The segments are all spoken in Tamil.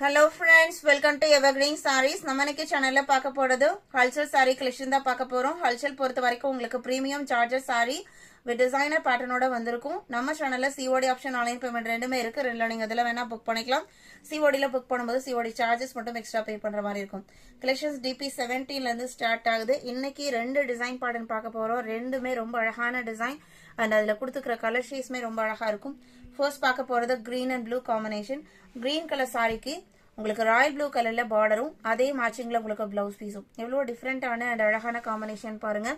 Hello friends, welcome to Evergreen Sarees. நம்ம இன்னைக்கு சேனல்ல பார்க்க போறது ஹல்சல் saree collection தான் பார்க்க போறோம். ஹல்சல் பொறுத்த வரைக்கும் உங்களுக்கு premium georgette saree with designer பேட்டர்னோட வந்திருக்கும். நம்ம சேனல்ல COD ஆப்ஷன் ஆன்லைன் பேமெண்ட் ரெண்டுமே இருக்கு. ரெண்டுல நீங்க இதெல்லாம் வேணா புக் பண்ணிக்கலாம். COD ல புக் பண்ணும்போது COD சார்ஜஸ் மட்டும் எக்ஸ்ட்ரா பே பண்ற மாதிரி இருக்கும். கலெக்ஷன்ஸ் DP17 ல இருந்து ஸ்டார்ட் ஆகுது. இன்னைக்கு ரெண்டு டிசைன் பேட்டர்ன் பார்க்க போறோம். ரெண்டுமே ரொம்ப அழகான டிசைன் அண்ட் அதுல கொடுத்துக்கிற கலர் ஷேட்ஸ்மே ரொம்ப அழகா இருக்கும். ஃபர்ஸ்ட் பார்க்க போறது green and blue combination. Green colour சாரிக்கு உங்களுக்கு ராயல் ப்ளூ கலர்ல பார்டரும் அதே மேட்சிங்ல உங்களுக்கு பிளவுஸ் பீஸும் எவ்வளவு டிஃப்ரெண்டான அண்ட் அழகான காம்பினேஷன் பாருங்க.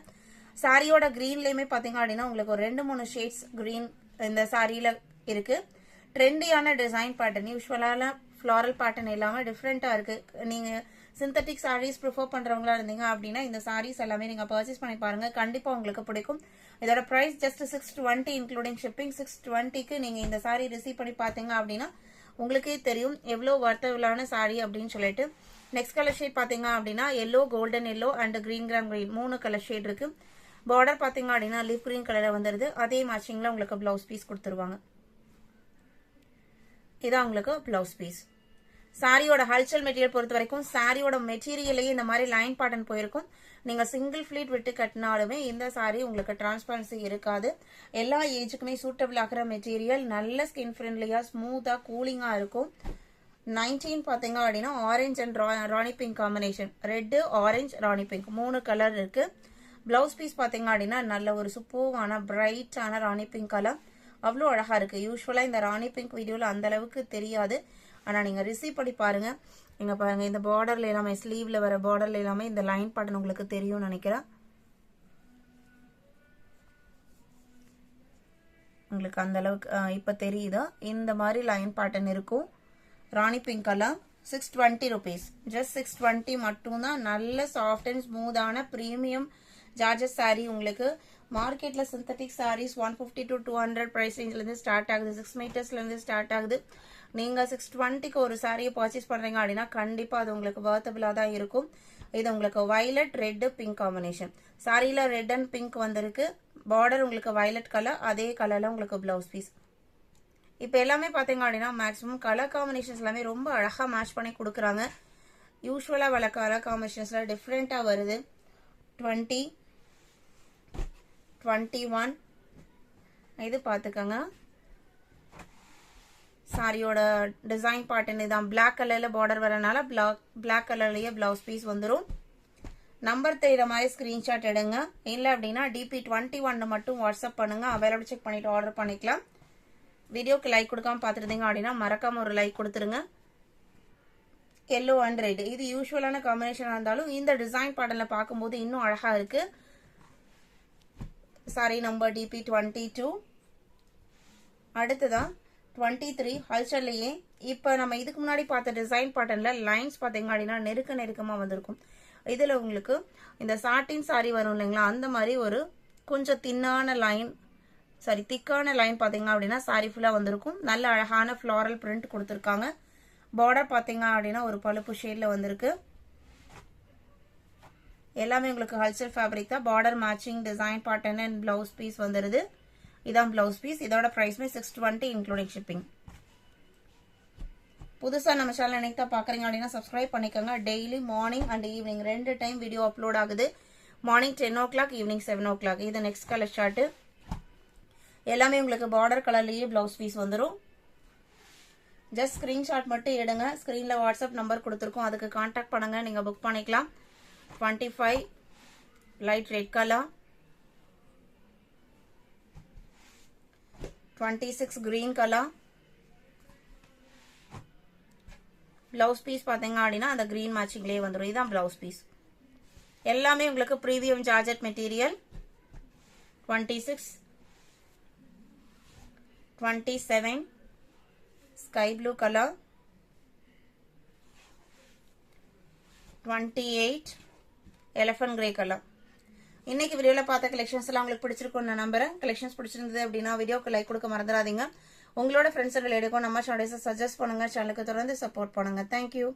சாரியோட கிரீன்லயுமே பாத்தீங்க அப்படின்னா உங்களுக்கு ஒரு 2-3 ஷேட்ஸ் கிரீன் இந்த சாரியில இருக்கு. ட்ரெண்டியான டிசைன் பேட்டர்ன், யூஸ்வலான ஃபிளாரல் பேட்டர்ன் இல்லாம டிஃப்ரெண்டா இருக்கு. நீங்க சிந்தட்டிக் சாரீஸ் ப்ரிஃபர் பண்றவங்களா இருந்தீங்க அப்படின்னா இந்த சாரீஸ் எல்லாமே நீங்க பர்ச்சேஸ் பண்ணி பாருங்க, கண்டிப்பா உங்களுக்கு பிடிக்கும். இதோட பிரைஸ் ஜஸ்ட் 620 இன்க்ளூடிங் ஷிப்பிங். 620க்கு நீங்க இந்த சாரி ரிசீவ் பண்ணி பாத்தீங்க அப்படின்னா உங்களுக்கே தெரியும் எவ்வளவு வர்த்தவிலான சாரி அப்படின்னு சொல்லிட்டு. நெக்ஸ்ட் கலர் ஷேட் பாத்தீங்க அப்படின்னா yellow, golden yellow and green gram green 3 colour shade இருக்கு. பார்டர் பாத்தீங்க அப்படின்னா லீஃப் கிரீன் கலர்ல வந்துருது. அதே மேட்சிங்ல உங்களுக்கு பிளவுஸ் பீஸ் கொடுத்துருவாங்க. இதான் உங்களுக்கு பிளவுஸ் பீஸ். சாரியோட ஹல்சல் மெட்டீரியல் பொறுத்த வரைக்கும் சாரியோட மெட்டீரியலையே இந்த மாதிரி லைன் பேட்டர்ன் போயிருக்கும். நீங்க சிங்கிள் ஃபிளீட் விட்டு கட்டினாலுமே இந்த சாரி உங்களுக்கு டிரான்ஸ்பரன்சி இருக்காது. எல்லா ஏஜுக்குமே சூட்டபிள் ஆகிற மெட்டீரியல், நல்ல ஸ்கின் ஃப்ரெண்ட்லியா ஸ்மூத்தா கூலிங்கா இருக்கும். 19 பாத்தீங்க அப்படின்னா orange and Rani pink combination. Red, orange, Rani pink 3 colour இருக்கு. பிளவுஸ் பீஸ் பாத்தீங்க அப்படின்னா நல்ல ஒரு சூப்பரான பிரைட்டான ராணி பிங்க் கலர், அவ்வளோ அழகா இருக்கு. யூஸ்வலா இந்த ராணி பிங்க் வீடியோல அந்த அளவுக்கு தெரியாது, ஆனா நீங்க ரிசீவ் பண்ணி பாருங்க. நீங்க பாருங்க இந்த பார்டர்ல எல்லாமே, ஸ்லீவ்ல வர பார்டர்ல எல்லாமே இந்த லைன் பேட்டர்ன் உங்களுக்கு தெரியும் நினைக்கிறேன். உங்களுக்கு அந்த அளவுக்கு இப்ப தெரியுதா? இந்த மாதிரி லைன் பேட்டர்ன் இருக்கும். Rani pink colour 620 rupees. Just 620 மட்டும் தான். நல்ல சாஃப்ட் அண்ட் ஸ்மூத்தான பிரீமியம் ஜார்ஜஸ் சாரி. உங்களுக்கு மார்க்கெட்ல சிந்தட்டிக் சாரீஸ் 150 to 200 பிரைஸ் ரேஞ்ச்ல இருந்து ஸ்டார்ட் ஆகுது. 6 மீட்டர்ஸ்ல இருந்து ஸ்டார்ட் ஆகுது. நீங்க 620க்கு ஒரு சாரியை பர்ச்சேஸ் பண்றீங்க அப்படின்னா கண்டிப்பா அது உங்களுக்கு வர்த்தபிளா தான் இருக்கும். இது உங்களுக்கு வயலட், ரெட், பிங்க் காம்பினேஷன். சாரியில ரெட் அண்ட் பிங்க் வந்திருக்கு. பார்டர் உங்களுக்கு வயலட் கலர், அதே கலர்ல உங்களுக்கு பிளவுஸ் பீஸ். இப்ப எல்லாமே பாத்தீங்க அப்படின்னா மேக்ஸிமம் கலர் காம்பினேஷன்ஸ் எல்லாமே ரொம்ப அழகா மேட்ச் பண்ணி கொடுக்குறாங்க. யூஸ்வலா வர கலர் காம்பினேஷன்ஸ்ல டிஃப்ரெண்டா வருது. 20, 21 இது பாத்துக்கோங்க. சாரியோட டிசைன் பேட்டர்ன் இதான். பிளாக் கலர்ல பார்டர் வரனால பிளாக் கலர்லயே பிளவுஸ் பீஸ் வந்துடும். நம்பர் தெரியுற மாதிரி ஸ்கிரீன்ஷாட் எடுங்க. இல்ல அப்படின்னா DP21 மட்டும் வாட்ஸ்அப் பண்ணுங்க. அவைலபிள் செக் பண்ணிட்டு ஆர்டர் பண்ணிக்கலாம். வீடியோக்கு லைக் கொடுக்காம பாத்துருந்தீங்க அப்படின்னா மறக்காம ஒரு லைக் கொடுத்துருங்க. எல்லோ அண்ட் ரெட் இது யூஸ்வலான காம்பினேஷனா இருந்தாலும் இந்த டிசைன் பேட்டர்ன்ல பார்க்கும்போது இன்னும் அழகா இருக்கு. Sorry number DP22. அடுத்ததான் 23 ஹல்சல்லையே. இப்ப நம்ம இதுக்கு முன்னாடி பார்த்த டிசைன் பேட்டர்ன்ல லைன்ஸ் பாத்தீங்க அப்படின்னா நெருக்கமா வந்திருக்கும். இதுல உங்களுக்கு இந்த சாட்டின் சாரி வரும் இல்லைங்களா, அந்த மாதிரி ஒரு கொஞ்சம் தின்னான லைன், சாரி திக்கான லைன் பாத்தீங்க அப்படின்னா சாரி ஃபுல்லா வந்திருக்கும். நல்ல அழகான ஃபிளாரல் பிரிண்ட் கொடுத்திருக்காங்க. பார்டர் பாத்தீங்க அப்படின்னா ஒரு பழுப்பு ஷேட்ல வந்திருக்கு. எல்லாமே உங்களுக்கு ஹல்சல் ஃபேப்ரிக் தான். Border matching design pattern and blouse piece வந்துருது. இதான் பிளவுஸ் பீஸ். இதோட பிரைஸ்மே 620 இன்க்ளூடிங் ஷிப்பிங். புதுசா நம்ம சேனல் இன்னைக்கு தான் பாக்குறீங்க அப்படின்னா சப்ஸ்கிரைப் பண்ணிக்கோங்க. Daily morning and evening 2 time video upload ஆகுது. Morning 10 o'clock, evening 7 o'clock. இது நெக்ஸ்ட் கலர் ஷார்ட். எல்லாமே உங்களுக்கு பார்டர் கலர்லயே பிளவுஸ் பீஸ் வந்துடும். ஜஸ்ட் ஸ்கிரீன்ஷாட் மட்டும் எடுங்க. ஸ்கிரீன்ல வாட்ஸ்அப் நம்பர் கொடுத்துருக்கோம், அதுக்கு கான்டாக்ட் பண்ணுங்க, நீங்க புக் பண்ணிக்கலாம். 25 light red colour, 26 green colour. Blouse piece பாத்தீங்க அப்படின்னா அந்த கிரீன் மேட்சிங்லயே வந்துடும். இதுதான் பிளவுஸ் பீஸ். எல்லாமே உங்களுக்கு premium georgette material. 26, 27 sky blue colour, 28 elephant grey colour. இன்னைக்கு வீடியோல பார்த்த கலெக்ஷன்ஸ் எல்லாம் உங்களுக்கு பிடிச்சிருக்கும் நான் நம்புறேன். கலெக்ஷன்ஸ் பிடிச்சிருந்தது அப்படின்னா வீடியோக்கு லைக் கொடுக்க மறந்துடாதீங்க. உங்களோட ஃப்ரெண்ட்ஸ் ரிலேட்டிவ்க்கும் நம்ம சேனலை சஜஸ்ட் பண்ணுங்க. சேனலுக்கு தொடர்ந்து சப்போர்ட் பண்ணுங்க. தேங்க்யூ.